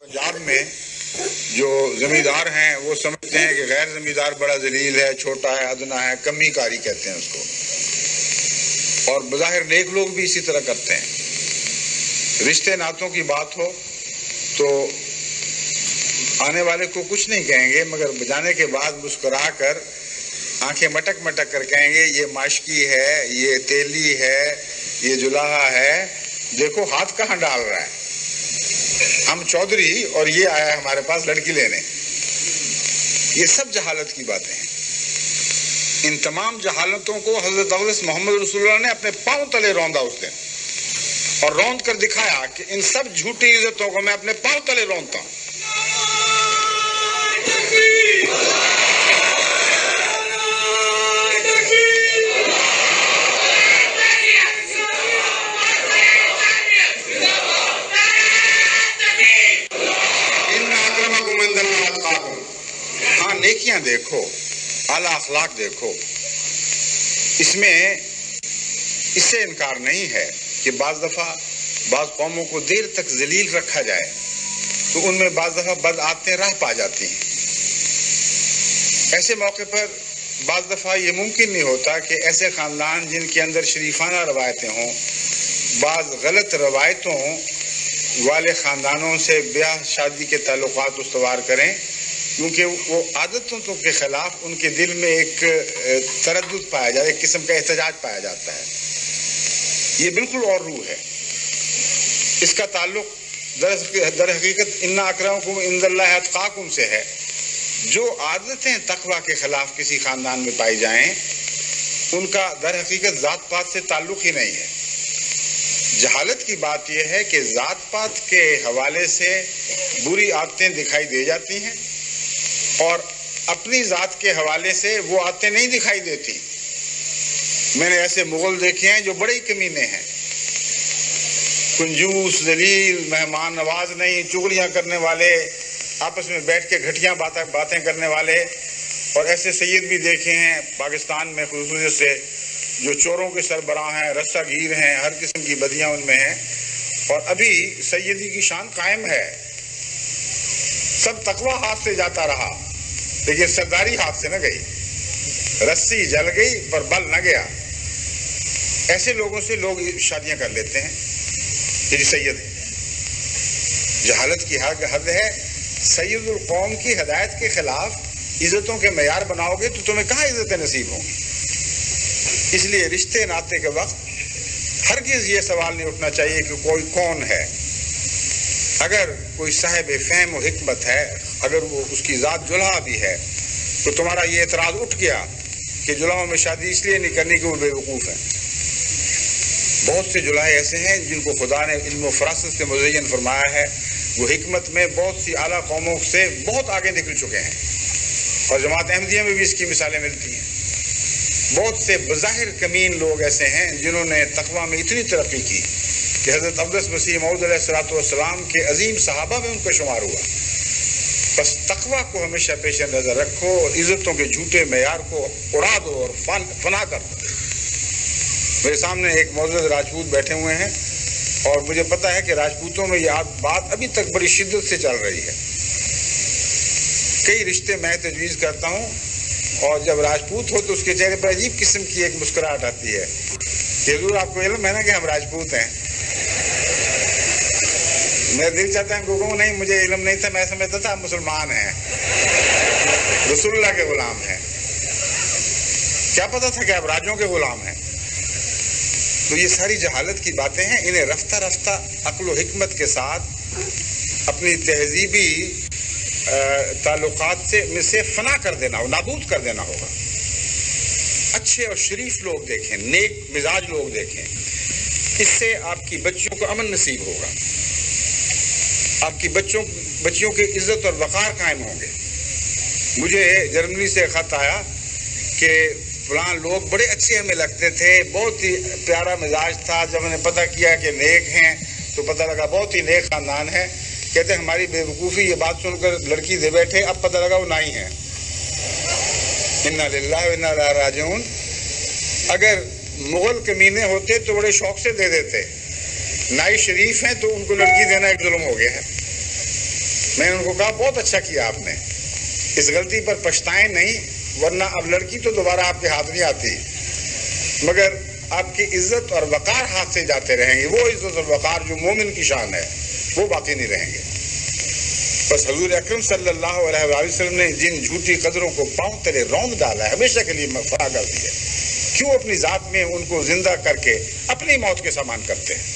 पंजाब में जो जमींदार हैं वो समझते हैं कि गैर जमींदार बड़ा जलील है, छोटा है, अदना है, कमी कारी कहते हैं उसको। और बज़ाहिर नेक लोग भी इसी तरह करते हैं। रिश्ते नातों की बात हो तो आने वाले को कुछ नहीं कहेंगे, मगर बजाने के बाद मुस्कुरा कर आंखें मटक मटक कर कहेंगे ये माशकी है, ये तेली है, ये जुलाहा है, देखो हाथ कहाँ डाल रहा है। हम चौधरी और ये आया हमारे पास लड़की लेने। ये सब जहालत की बातें हैं। इन तमाम जहालतों को हजरत अव्वस मोहम्मद रसूलुल्लाह ने अपने पांव तले रौंदा उस दिन, और रौंद कर दिखाया कि इन सब झूठी इज्जतों को मैं अपने पांव तले रौंदता हूं। हाँ, नेकियां देखो, आला अखलाक देखो, इसमें इससे इनकार नहीं है कि बाज दफा बाज कौमों को देर तक जलील रखा जाए तो उनमें बाज दफा बद आदतें राह पा जाती हैं। ऐसे मौके पर बाज दफा ये मुमकिन नहीं होता कि ऐसे खानदान जिनके अंदर शरीफाना रवायतें हों, बाज गलत रवायतों वाले खानदानों से ब्याह शादी के ताल्लुकात उस्तवार करें, क्योंकि वो आदतों के खिलाफ उनके दिल में एक तरद्दुद पाया जाता है, एक किस्म का एहतजाज पाया जाता है। ये बिल्कुल और रूह है। इसका ताल्लुक दर हकीकत इन्ना अकरमकुम इंदल्लाहि अत्काकुम से है। जो आदतें तकवा के खिलाफ किसी खानदान में पाई जाएं, उनका दर हकीकत जात पात से ताल्लुक ही नहीं है। जहालत की बात यह है कि जात पात के हवाले से बुरी आदतें दिखाई दे जाती हैं और अपनी जात के हवाले से वो आदतें नहीं दिखाई देती। मैंने ऐसे मुगल देखे हैं जो बड़े ही कमीने हैं, कंजूस, जलील, मेहमान नवाज नहीं, चुगलियां करने वाले, आपस में बैठ के घटिया बातें करने वाले। और ऐसे सैयद भी देखे हैं पाकिस्तान में खुसूसियत से, जो चोरों के सरबराह हैं, रस्सागीर हैं, हर किस्म की बदियां उनमें हैं। और अभी सैयदी की शान कायम है। सब तकवा हाथ से जाता रहा, लेकिन सरदारी हाथ से न गई। रस्सी जल गई पर बल न गया। ऐसे लोगों से लोग शादियां कर लेते हैं, ये सैयद है। जहालत की हद है। सैयदुल कौम की हदायत के खिलाफ इज्जतों के मयार बनाओगे तो तुम्हें कहाँ इज्जतें नसीब होंगी। इसलिए रिश्ते नाते के वक्त हरगिज ये सवाल नहीं उठना चाहिए कि कोई कौन है। अगर कोई साहिब फहम और हिकमत है, अगर वो उसकी ज़ात जुल्हा भी है, तो तुम्हारा ये एतराज़ उठ गया कि जुल्हाओं में शादी इसलिए नहीं करनी कि वो बेवकूफ़ हैं। बहुत से जुल्हा ऐसे हैं जिनको खुदा ने इल्म व फरासत से मुज़य्यन फरमाया है। वो हिकमत में बहुत सी आला कौमों से बहुत आगे निकल चुके हैं, और जमात अहमदिया में भी इसकी मिसालें मिलती हैं। बहुत से बज़ाहिर कमीन लोग ऐसे हैं जिन्होंने तकवा में इतनी तरक्की की कि हज़रत अब्दुस मसीह मऊद अलैहिस्सलाम के अजीम सहाबा में उनका शुमार हुआ। बस तकवा को हमेशा पेश नज़र रखो और इज़्ज़तों के झूठे मेयार को उड़ा दो और फना कर दो। मेरे सामने एक मौजूद राजपूत बैठे हुए हैं, और मुझे पता है कि राजपूतों में यह बात अभी तक बड़ी शिद्दत से चल रही है। कई रिश्ते मैं तजवीज़ करता हूँ, और जब राजपूत हो तो उसके चेहरे पर अजीब किस्म की एक मुस्कुराहट आती है कि हुजूर आपको इल्म है ना कि हम राजपूत हैं। मेरा दिल चाहता है कहूँ नहीं, मुझे इल्म नहीं था, मैं समझता था आप मुसलमान हैं, रसूलुल्लाह के गुलाम हैं। क्या पता था कि आप राजों के गुलाम हैं। तो ये सारी जहालत की बातें हैं। इन्हें रफ्ता रफ्ता अक्ल व हिकमत के साथ अपनी तहजीबी ताल्लुकात से फना कर देना हो, नाबूद कर देना होगा। अच्छे और शरीफ लोग देखें, नेक मिजाज लोग देखें। इससे आपकी बच्चियों को अमन नसीब होगा, आपकी बच्चियों की इज्जत और वक़ार कायम होंगे। मुझे जर्मनी से ख़त आया कि फलां लोग बड़े अच्छे हमें लगते थे, बहुत ही प्यारा मिजाज था। जब मैंने पता किया कि नेक हैं तो पता लगा बहुत ही नेक ख़ानदान है। कहते हमारी बेवकूफ़ी ये बात सुनकर लड़की दे बैठे, अब पता लगा वो नाई है। इन्ना लिल्लाहि व इन्ना इलैहि राजिऊन। अगर मुगल कमीने होते तो बड़े शौक से दे देते, नाई शरीफ हैं तो उनको लड़की देना एक जुल्म हो गया है। میں نے ان کو کہا بہت اچھا کیا آپ نے، اس غلطی پر پچھتائیں نہیں، ورنہ اب لڑکی تو دوبارہ آپ کے ہاتھ نہیں آتی، مگر آپ کی عزت اور وقار ہاتھ سے جاتے رہیں گے، وہ عزت اور وقار جو مومن کی شان ہے وہ باقی نہیں رہیں گے۔ بس حضور اکرم صلی اللہ علیہ وآلہ وسلم نے جن جھوٹی قدروں کو پاؤں تلے رون ڈالا ہے، ہمیشہ کے لیے فنا کر دی ہے، کیوں اپنی ذات میں ان کو زندہ کر کے اپنی موت کے سامان کرتے ہیں؟